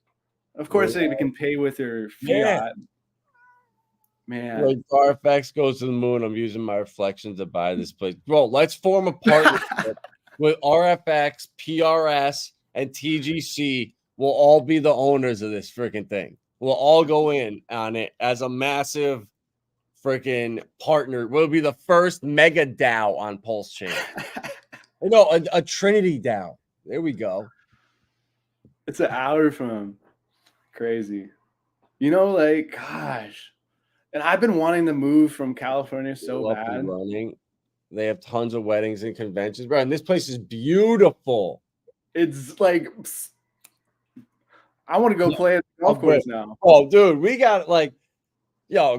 Of course, they can pay with their fiat. Yeah. Man, like RFX goes to the moon. I'm using my reflections to buy this place, bro. Let's form a partnership with RFX, PRS, and TGC. We'll all be the owners of this freaking thing. We'll all go in on it as a massive freaking partner. We'll be the first mega DAO on Pulse Chain. A Trinity DAO. There we go. It's an hour from crazy. Like, gosh. And I've been wanting to move from California so bad. Running. They have tons of weddings and conventions, bro. And this place is beautiful. It's like, I want to go play at the golf course now. Oh, dude, we got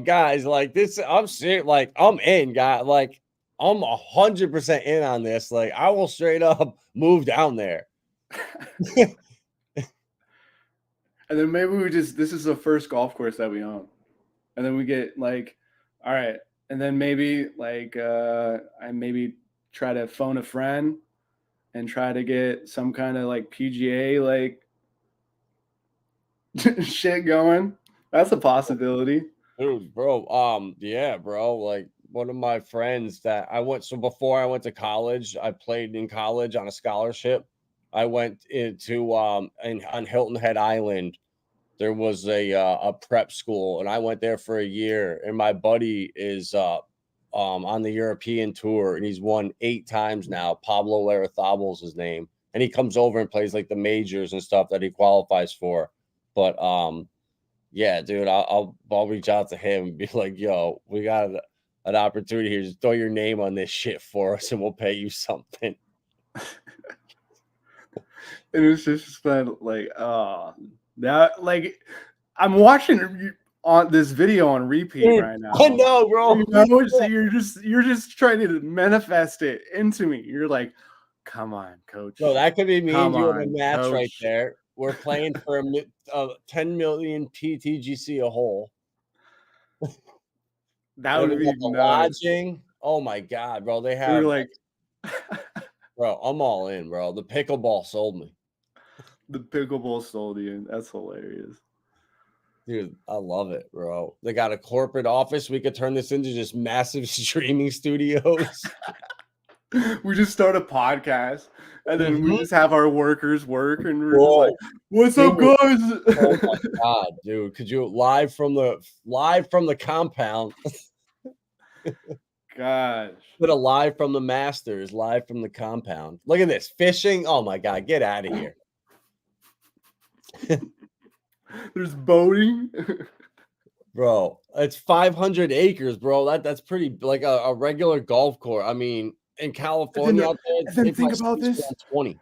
guys, like this. I'm serious. Like, I'm in, guy. Like, I'm 100% in on this. Like, I will straight up move down there. And then maybe this is the first golf course that we own. And then we get like, all right. And then maybe like, I maybe try to phone a friend and try to get some kind of like PGA, like shit going. That's a possibility. Dude, bro. Yeah, bro. Like one of my friends that before I went to college, I played in college on a scholarship. I went into on Hilton Head Island. There was a prep school, and I went there for a year. And my buddy is on the European tour, and he's won 8 times now. Pablo Larrazábal's his name, and he comes over and plays like the majors and stuff that he qualifies for. But yeah, dude, I'll reach out to him and be like, "Yo, we got an opportunity here. Just throw your name on this shit for us, and we'll pay you something." It was just like, that, like, I'm watching on this video on repeat right now. I know, bro. So you're just trying to manifest it into me. You're like, come on, coach. No, that could be me and you in a match, coach. Right there. We're playing for a 10 million PTGC a hole. That would be lodging. Oh my god, bro! They have like, bro. I'm all in, bro. The pickleball sold me. The pickleball sold you. That's hilarious. Dude, I love it, bro. They got a corporate office. We could turn this into just massive streaming studios. We just start a podcast, and then we just have our workers work, and we're just like, "What's up, guys?" Oh my god, dude! Could you live from the compound? Gosh, put a live from the Masters, live from the compound. Look at this fishing. Oh my god, get out of here! There's boating. Bro, it's 500 acres, bro. That's pretty like a regular golf course. I mean, in California out there, then think about this. 20.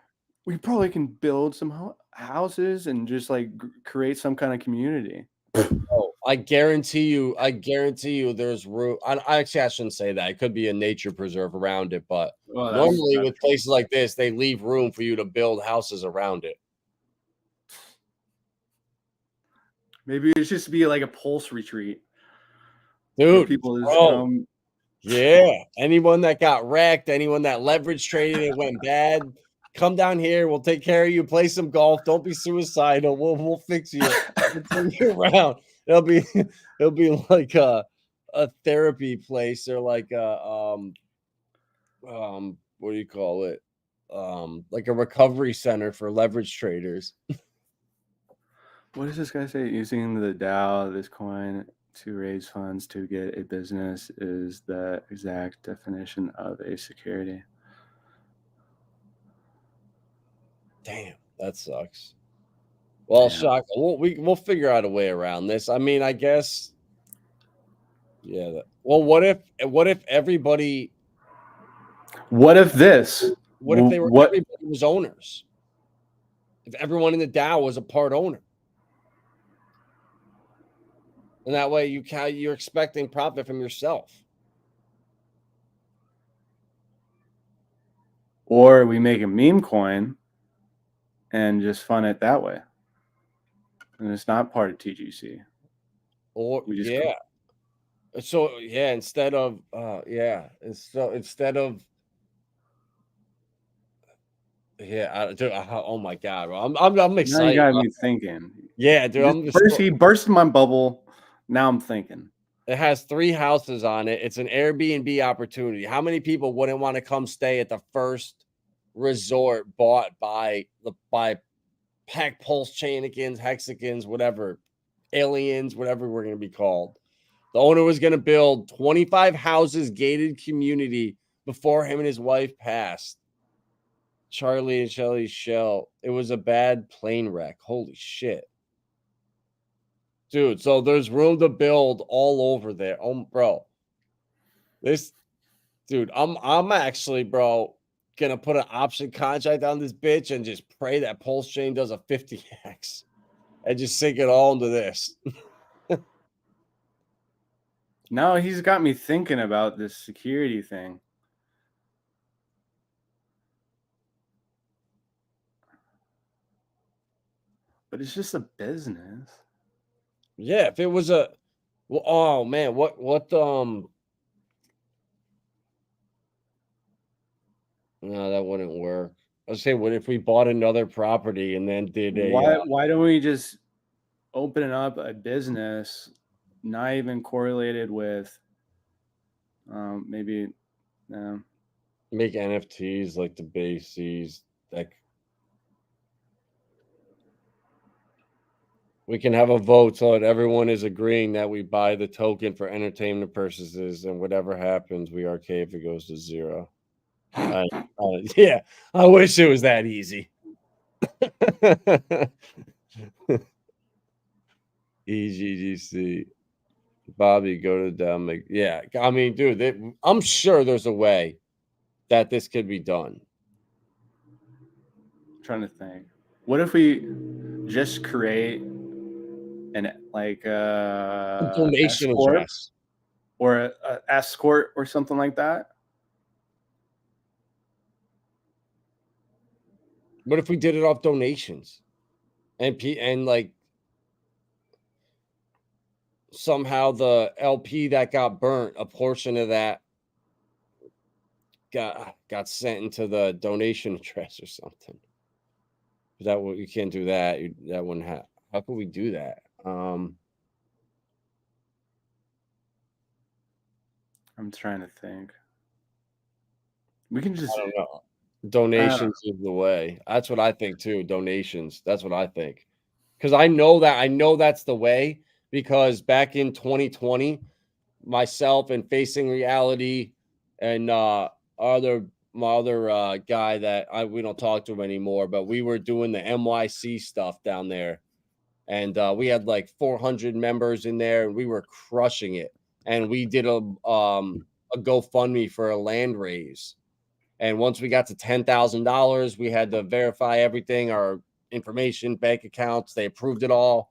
We probably can build some houses and just like create some kind of community. Oh, I guarantee you there's room. I shouldn't say that. It could be a nature preserve around it, but normally with places like this, they leave room for you to build houses around it. Maybe it's just be like a pulse retreat. Dude, people yeah. Anyone that got wrecked, anyone that leverage traded and went bad, come down here. We'll take care of you. Play some golf. Don't be suicidal. We'll fix you. We'll turn you around. It'll be like a therapy place or like a what do you call it? Like a recovery center for leverage traders. What does this guy say? Using the DAO, this coin, to raise funds to get a business is the exact definition of a security. Damn, that sucks. Well, Shock, we'll figure out a way around this. I mean, I guess. Yeah. Well, what if everybody? What if this? What if everybody was owners? If everyone in the DAO was a part owner? And that way you're expecting profit from yourself. Or we make a meme coin and just fund it that way. And it's not part of TGC. Or So instead of Yeah, dude, oh my god, bro. I'm excited. Now you got me thinking. Yeah, dude. He burst my bubble. Now I'm thinking. It has 3 houses on it. It's an Airbnb opportunity. How many people wouldn't want to come stay at the first resort bought by Pack Pulsechainikins, Hexicans, whatever, aliens, whatever we're going to be called. The owner was going to build 25 houses, gated community before him and his wife passed. Charlie and Shelly's shell. It was a bad plane wreck. Holy shit. Dude, so there's room to build all over there. Oh, bro. This dude, I'm actually, bro, gonna put an option contract on this bitch and just pray that Pulse Chain does a 50x and just sink it all into this. Now he's got me thinking about this security thing. But it's just a business. Yeah, if it was a well, oh man, what no, that wouldn't work. I was saying, what if we bought another property and then did a why don't we just open up a business not even correlated with maybe make NFTs like the bases, like we can have a vote so that everyone is agreeing that we buy the token for entertainment purposes, and whatever happens, we are okay if it goes to 0. Yeah, I wish it was that easy. EGGC. Bobby, go to down. Yeah, I mean, dude, I'm sure there's a way that this could be done. I'm trying to think. What if we just create an a donation address or a escort or something like that? What if we did it off donations and like somehow the LP that got burnt, a portion of that got sent into the donation address or something? That you can't do that. That wouldn't happen. How could we do that? I'm trying to think. We can just I don't know. Donations is the way. That's what I think too. Donations. That's what I think. Because I know that's the way, because back in 2020, myself and Facing Reality and my other guy that we don't talk to him anymore, but we were doing the NYC stuff down there. And we had like 400 members in there and we were crushing it. And we did a GoFundMe for a land raise. And once we got to $10,000, we had to verify everything, our information, bank accounts. They approved it all.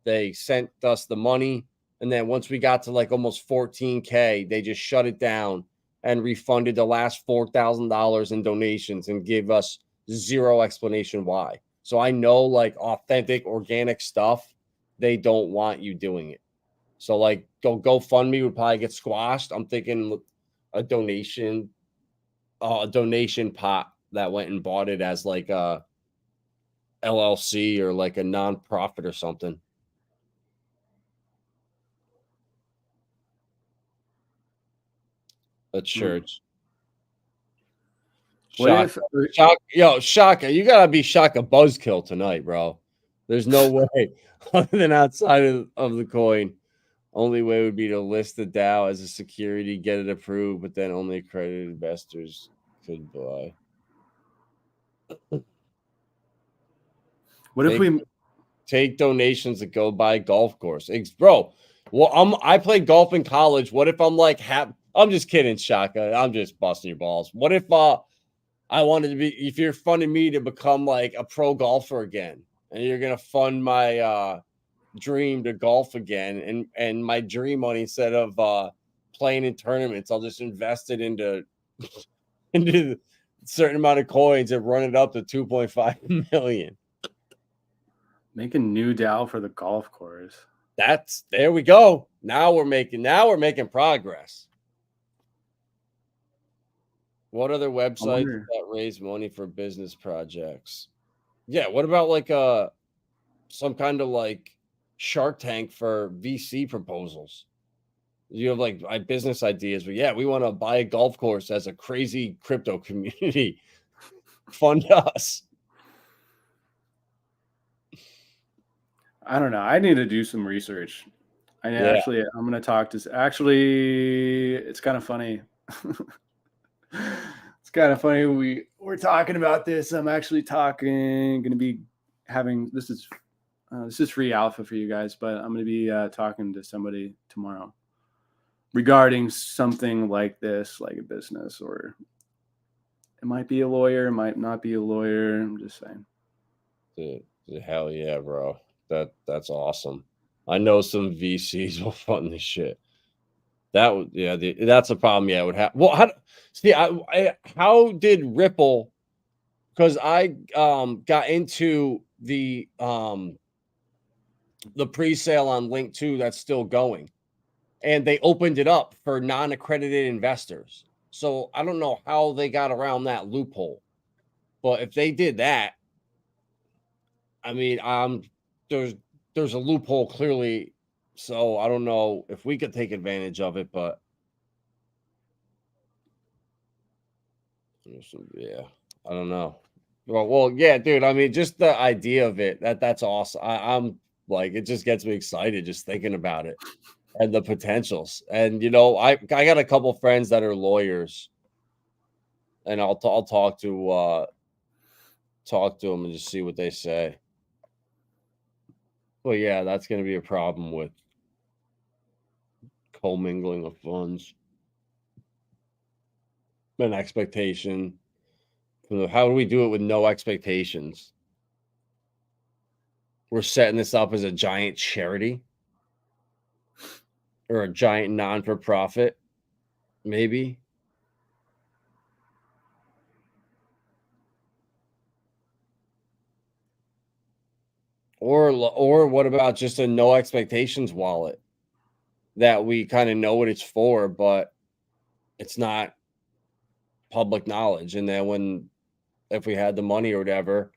They sent us the money. And then once we got to like almost 14K, they just shut it down and refunded the last $4,000 in donations and gave us 0 explanation why. So I know, like, authentic, organic stuff, they don't want you doing it. So like GoFundMe would probably get squashed. I'm thinking a donation pot that went and bought it as like a LLC or like a nonprofit or something. A church. Shaka, you gotta be Shaka Buzzkill tonight, bro. There's no way other than outside of the coin. Only way would be to list the DAO as a security, get it approved, but then only accredited investors could buy. What if we take donations to go buy golf course? Bro, well, I played golf in college. What if I'm like, I'm just kidding, Shaka. I'm just busting your balls. What if I wanted to be, if you're funding me to become like a pro golfer again, and you're gonna fund my dream to golf again, and my dream money, instead of playing in tournaments, I'll just invest it into a certain amount of coins and run it up to 2.5 million. Make a new DAO for the golf course. There we go. Now we're making progress. What other websites that raise money for business projects? Yeah, what about like some kind of like Shark Tank for VC proposals? You have like business ideas, but yeah, we want to buy a golf course as a crazy crypto community. Fund us. I don't know. I need to do some research. I'm going to talk to. Actually, it's kind of funny. It's kind of funny. We're talking about this. I'm actually going to be having. This is free alpha for you guys, but I'm going to be talking to somebody tomorrow regarding something like this, like a business, or it might be a lawyer, it might not be a lawyer. I'm just saying. Dude, hell yeah, bro. That's awesome. I know some VCs will fund this shit. That's a problem. Yeah, it would have. Well, how did Ripple? Because I got into the pre-sale on Linqto that's still going, and they opened it up for non-accredited investors. So I don't know how they got around that loophole, but if they did that, I mean, there's a loophole clearly. So I don't know if we could take advantage of it, but yeah, I don't know. Well, yeah, dude. I mean, just the idea of it, that's awesome. I'm like, it just gets me excited just thinking about it and the potentials. And you know, I got a couple friends that are lawyers, and I'll talk to them and just see what they say. Well, yeah, that's going to be a problem with commingling of funds. An expectation. How do we do it with no expectations? We're setting this up as a giant charity or a giant non-for-profit, maybe. Or what about just a no expectations wallet that we kind of know what it's for, but it's not public knowledge. And then if we had the money or whatever,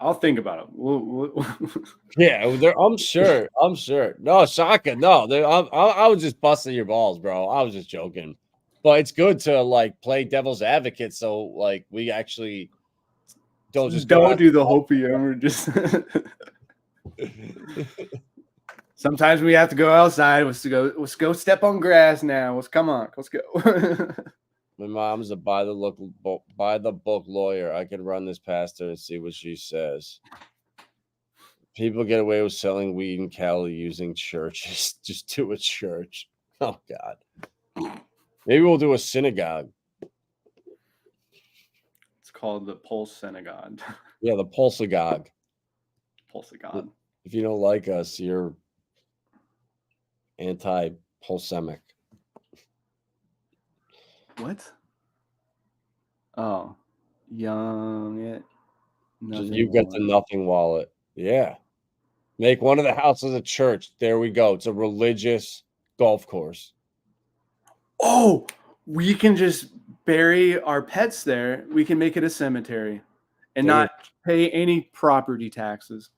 I'll think about it. Yeah, I'm sure. No, Shaka, no. I was just busting your balls, bro. I was just joking. But it's good to like play devil's advocate, so like we actually don't just don't do the Hopi. We're just sometimes we have to go outside. Let's go step on grass now. Let's go. My mom's a by the book lawyer. I could run this past her and see what she says. People get away with selling weed in Cali using churches. Just do a church. Oh God. Maybe we'll do a synagogue. It's called the Pulse Synagogue. Yeah, the Pulsechain. Pulsechain. If you don't like us, you're anti-pulsemic. What? Oh, young. You get the nothing wallet. Yeah. Make one of the houses a church. There we go. It's a religious golf course. Oh, we can just bury our pets there. We can make it a cemetery and not pay any property taxes.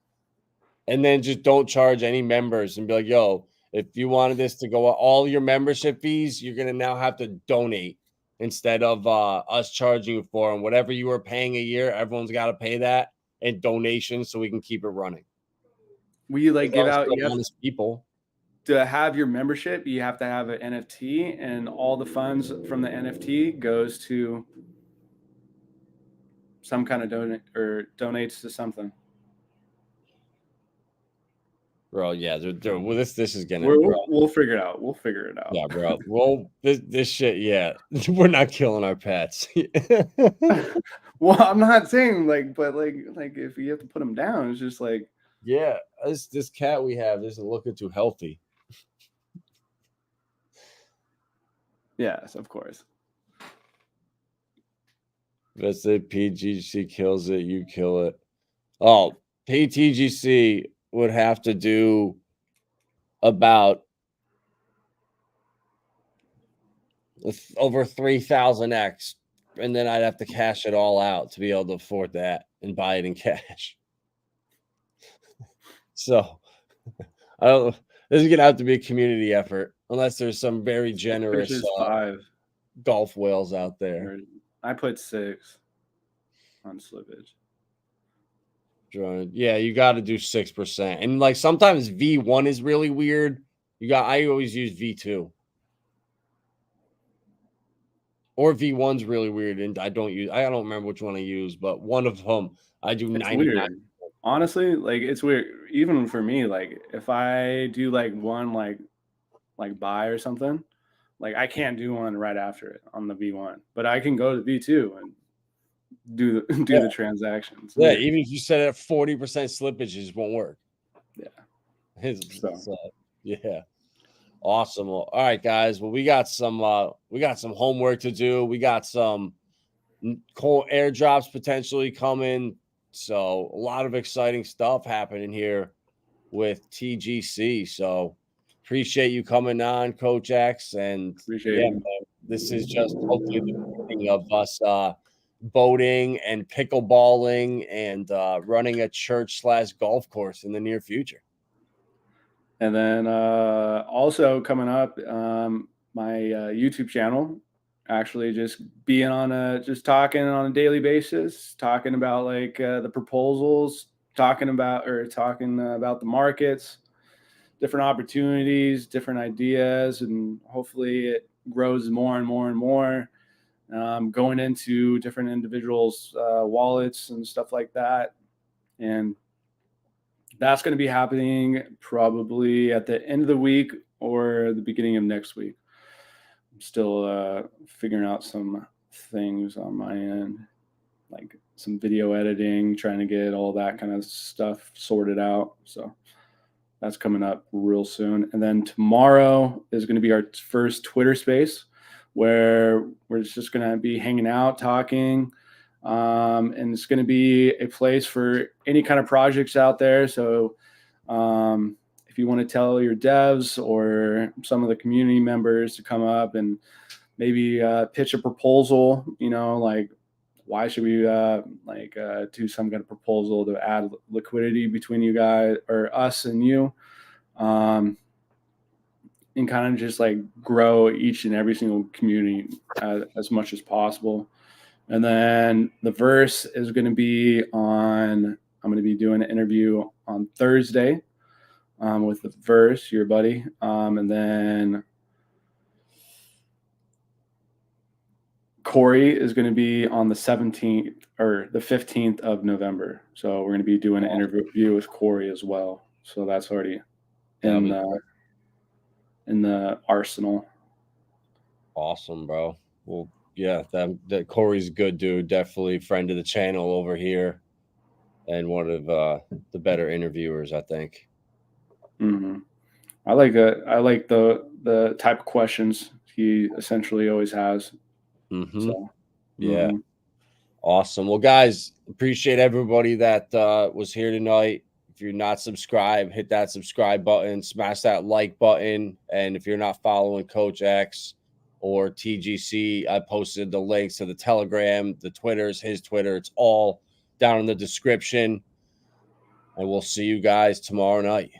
And then just don't charge any members and be like, yo, if you wanted this to go, all your membership fees, you're going to now have to donate instead of us charging you for them. Whatever you were paying a year, everyone's got to pay that and donations so we can keep it running. We like give out honest people. To have your membership, you have to have an NFT, and all the funds from the NFT goes to some kind of donates to something. Bro, yeah, well, this is gonna. We'll figure it out. We'll figure it out. Yeah, bro. Well, this shit, yeah, we're not killing our pets. Well, I'm not saying but if you have to put them down, it's just like, yeah, this cat we have isn't looking too healthy. Yes, of course. Let's say PTGC kills it, you kill it. Oh, PTGC would have to do about with over 3,000x, and then I'd have to cash it all out to be able to afford that and buy it in cash. So I don't. This is gonna have to be a community effort, unless there's some very generous 5 golf whales out there. I put 6 on slippage. Yeah, you got to do 6%, and like sometimes V1 is really weird. I always use V2. Or V1's really weird, and I don't remember which one I use, but one of them I do 99. Weird. Honestly, like it's weird. Even for me, like if I do like one like buy or something, like I can't do one right after it on the V1, but I can go to V2 and do the transactions. Yeah, even if you set it at 40% slippage, it just won't work. Yeah. So, yeah. Awesome. Well, all right, guys. Well, we got some homework to do. We got some cool airdrops potentially coming. So a lot of exciting stuff happening here with TGC. So appreciate you coming on, Coach X. And this is just hopefully the beginning of us boating and pickleballing and running a church/golf course in the near future. And then also coming up, my YouTube channel, actually just being on just talking on a daily basis, talking about like the proposals, talking about the markets, different opportunities, different ideas, and hopefully it grows more and more and more. Going into different individuals' wallets and stuff like that. And that's going to be happening probably at the end of the week or the beginning of next week. I'm still figuring out some things on my end, like some video editing, trying to get all that kind of stuff sorted out. So that's coming up real soon. And then tomorrow is going to be our first Twitter space where we're just going to be hanging out, talking. And it's going to be a place for any kind of projects out there. So if you want to tell your devs or some of the community members to come up and maybe pitch a proposal, like why should we do some kind of proposal to add liquidity between you guys or us and you, and kind of just like grow each and every single community as much as possible. And then the verse is going to be I'm going to be doing an interview on Thursday with the verse, your buddy. And then Corey is going to be on the 17th or the 15th of November. So we're going to be doing an interview with Corey as well. So that's already in the arsenal. Awesome, bro. Well, yeah, that Corey's a good dude, definitely friend of the channel over here, and one of the better interviewers, I think. Mm-hmm. I like the type of questions he essentially always has. Mm-hmm. So, yeah, awesome. Well, guys, appreciate everybody that was here tonight. If you're not subscribed, hit that subscribe button, smash that like button, and if you're not following Coach X or TGC, I posted the links to the Telegram, the Twitters, his Twitter. It's all down in the description. And we'll see you guys tomorrow night.